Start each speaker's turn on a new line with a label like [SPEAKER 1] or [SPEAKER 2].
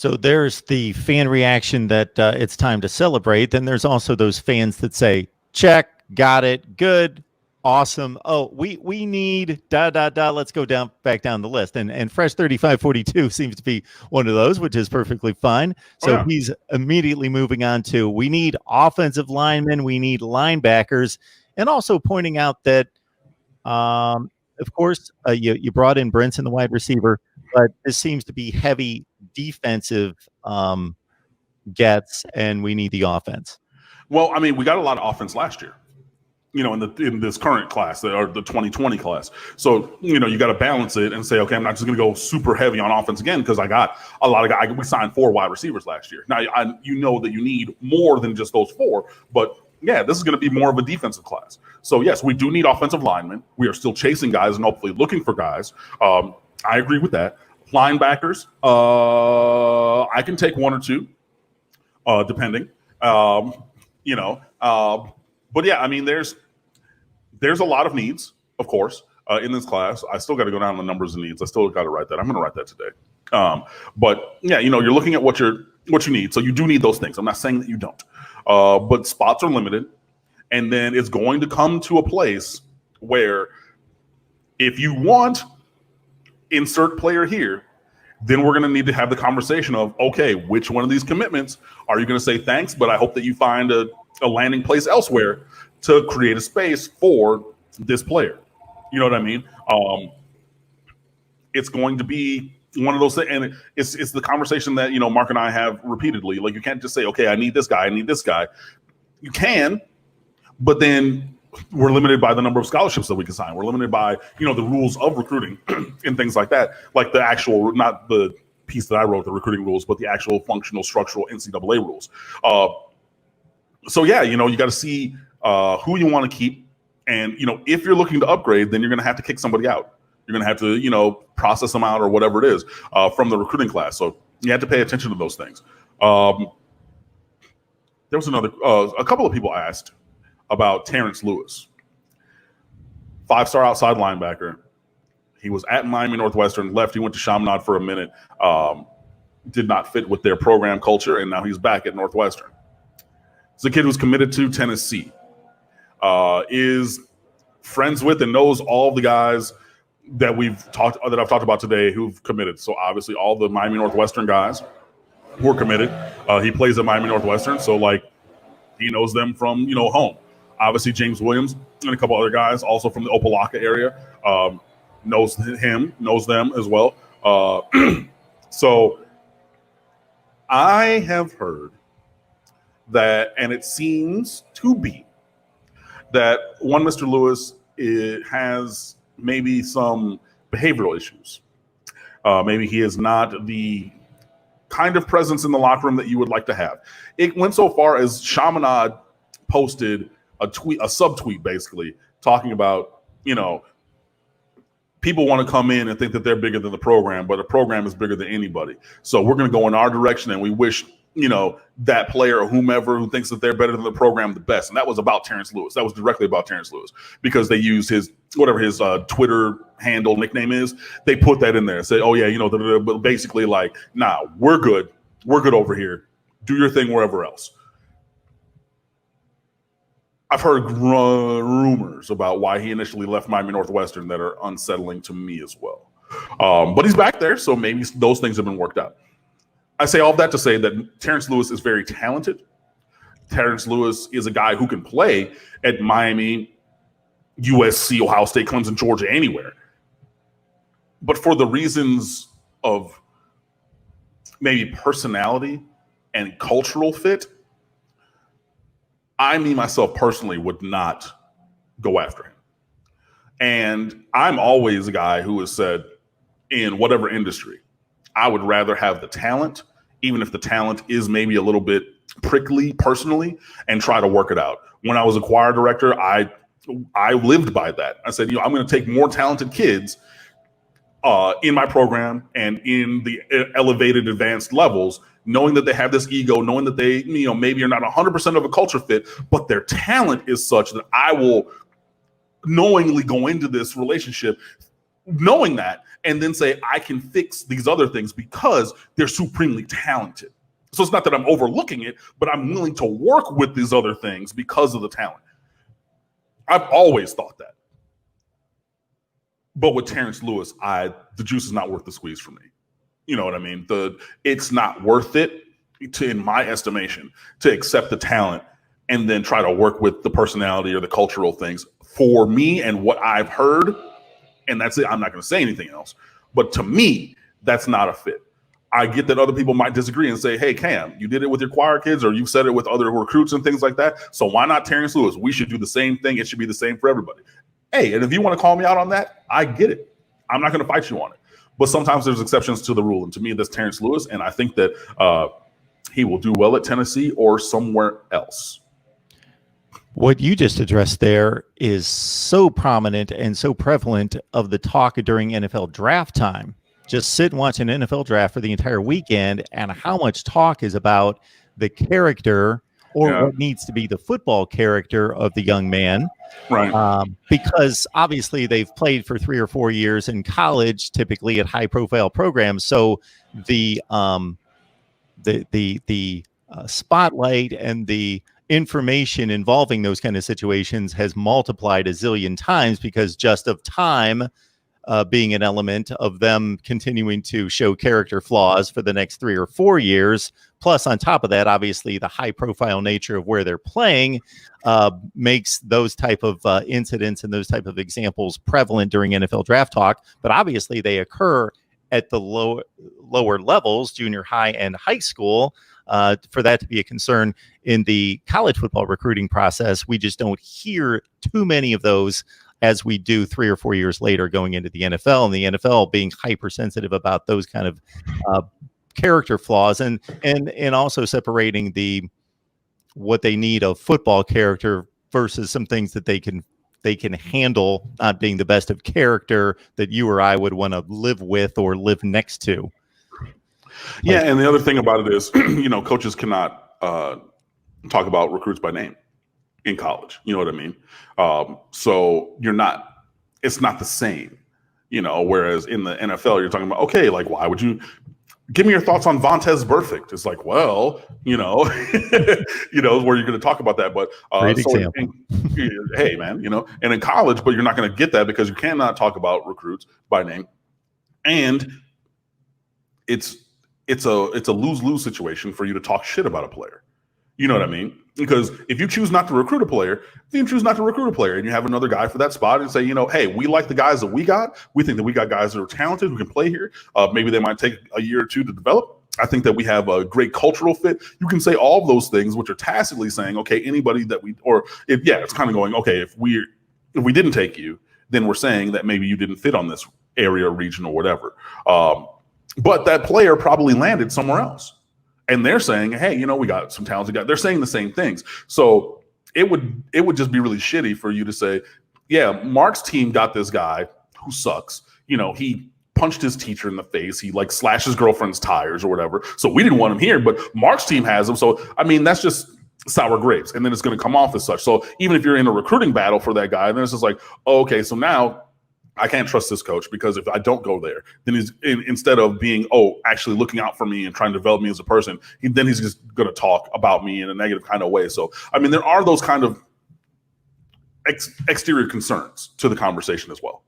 [SPEAKER 1] So there's the fan reaction that it's time to celebrate. Then there's also those fans that say, check, got it, good, awesome. Oh, we need da da da. Let's go back down the list. And Fresh 3542 seems to be one of those, which is perfectly fine. So he's immediately moving on to we need offensive linemen, we need linebackers, and also pointing out that of course you brought in Brinson, the wide receiver, but this seems to be heavy defensive gets, and we need the offense.
[SPEAKER 2] Well, I mean, we got a lot of offense last year, in this current class or the 2020 class. So, you got to balance it and say, okay, I'm not just going to go super heavy on offense again because I got a lot of guys. We signed 4 wide receivers last year. Now, that you need more than just those 4, but yeah, this is going to be more of a defensive class. So, yes, we do need offensive linemen. We are still chasing guys and hopefully looking for guys. I agree with that. Linebackers, I can take 1 or 2, depending. But yeah, I mean, there's a lot of needs, of course, in this class. I still got to go down the numbers of needs. I still got to write that. I'm going to write that today. But yeah, you're looking at what you need. So you do need those things. I'm not saying that you don't. But spots are limited, and then it's going to come to a place where if you want insert player here, then we're going to need to have the conversation of, okay, which one of these commitments are you going to say thanks, but I hope that you find a landing place elsewhere to create a space for this player. You know what I mean? It's going to be one of those things, and it's the conversation that, Mark and I have repeatedly. Like, you can't just say, okay, I need this guy, I need this guy. You can, but then we're limited by the number of scholarships that we can sign. We're limited by, the rules of recruiting and things like that. Like the actual, not the piece that I wrote, the recruiting rules, but the actual functional, structural NCAA rules. So yeah, you got to see who you want to keep. And, if you're looking to upgrade, then you're going to have to kick somebody out. You're going to have to, process them out or whatever it is from the recruiting class. So you have to pay attention to those things. There was a couple of people asked about Terrance Lewis, 5-star outside linebacker. He was at Miami Northwestern, left. He went to Chaminade for a minute, did not fit with their program culture, and now he's back at Northwestern. It's a kid who's committed to Tennessee, is friends with and knows all the guys that I've talked about today who've committed. So obviously all the Miami Northwestern guys who are committed. He plays at Miami Northwestern, so he knows them from home. Obviously, James Williams and a couple other guys also from the Opelika area knows them as well. So I have heard that, and it seems to be that one Mr. Lewis has maybe some behavioral issues. Maybe he is not the kind of presence in the locker room that you would like to have. It went so far as Chaminade posted a subtweet basically talking about, people want to come in and think that they're bigger than the program, but the program is bigger than anybody. So we're going to go in our direction, and we wish, that player or whomever who thinks that they're better than the program the best. And that was about Terrance Lewis. That was directly about Terrance Lewis because they used his Twitter handle nickname is. They put that in there and said, oh yeah, but basically nah, we're good. We're good over here. Do your thing wherever else. I've heard rumors about why he initially left Miami Northwestern that are unsettling to me as well. But he's back there, so maybe those things have been worked out. I say all of that to say that Terrance Lewis is very talented. Terrance Lewis is a guy who can play at Miami, USC, Ohio State, Clemson, Georgia, anywhere. But for the reasons of maybe personality and cultural fit, I, myself personally, would not go after him. And I'm always a guy who has said, in whatever industry, I would rather have the talent, even if the talent is maybe a little bit prickly personally, and try to work it out. When I was a choir director, I lived by that. I said, I'm going to take more talented kids in my program and in the elevated advanced levels, knowing that they have this ego, knowing that they, maybe are not 100% of a culture fit, but their talent is such that I will knowingly go into this relationship knowing that, and then say, I can fix these other things because they're supremely talented. So it's not that I'm overlooking it, but I'm willing to work with these other things because of the talent. I've always thought that. But with Terrance Lewis, the juice is not worth the squeeze for me. You know what I mean? It's not worth it, in my estimation, to accept the talent and then try to work with the personality or the cultural things. For me and what I've heard, and that's it. I'm not going to say anything else. But to me, that's not a fit. I get that other people might disagree and say, hey, Cam, you did it with your choir kids, or you said it with other recruits and things like that. So why not Terrance Lewis? We should do the same thing. It should be the same for everybody. Hey, and if you want to call me out on that, I get it. I'm not going to fight you on it. But sometimes there's exceptions to the rule. And to me, that's Terrance Lewis. And I think that he will do well at Tennessee or somewhere else.
[SPEAKER 1] What you just addressed there is so prominent and so prevalent of the talk during NFL draft time. Just sit and watch an NFL draft for the entire weekend, and how much talk is about the character or what needs to be the football character of the young man.
[SPEAKER 2] Right.
[SPEAKER 1] Because obviously they've played for 3 or 4 years in college, typically at high profile programs. So the spotlight and the information involving those kind of situations has multiplied a zillion times because just of time being an element of them continuing to show character flaws for the next 3 or 4 years. Plus, on top of that, obviously, the high profile nature of where they're playing makes those type of incidents and those type of examples prevalent during NFL draft talk. But obviously, they occur at the lower levels, junior high and high school. For that to be a concern in the college football recruiting process, we just don't hear too many of those as we do 3 or 4 years later going into the NFL, and the NFL being hypersensitive about those kind of character flaws and also separating what they need of football character versus some things that they can handle not being the best of character that you or I would want to live with or live next to.
[SPEAKER 2] Yeah, and the other thing about it is, coaches cannot talk about recruits by name in college. You know what I mean? So it's not the same, whereas in the NFL, you're talking about, okay, like, why would you give me your thoughts on Vontaze Burfict? It's like, well, where you're going to talk about that. But
[SPEAKER 1] great example.
[SPEAKER 2] Hey, man, and in college, but you're not going to get that because you cannot talk about recruits by name. And it's a lose-lose situation for you to talk shit about a player. You know what I mean? Because if you choose not to recruit a player, then you choose not to recruit a player, and you have another guy for that spot and say, hey, we like the guys that we got. We think that we got guys that are talented who can play here. Maybe they might take a year or two to develop. I think that we have a great cultural fit. You can say all of those things, which are tacitly saying, okay, anybody that it's kind of going, okay, if we didn't take you, then we're saying that maybe you didn't fit on this area, region, or whatever. But that player probably landed somewhere else. And they're saying, hey, we got some talented guys. They're saying the same things. So it would just be really shitty for you to say, yeah, Mark's team got this guy who sucks. He punched his teacher in the face. He slashed his girlfriend's tires or whatever. So we didn't want him here, but Mark's team has him. So, I mean, that's just sour grapes. And then it's going to come off as such. So even if you're in a recruiting battle for that guy, then it's just like, oh, okay, so now I can't trust this coach because if I don't go there, then he's instead of being, actually looking out for me and trying to develop me as a person, he's just going to talk about me in a negative kind of way. So, I mean, there are those kind of exterior concerns to the conversation as well.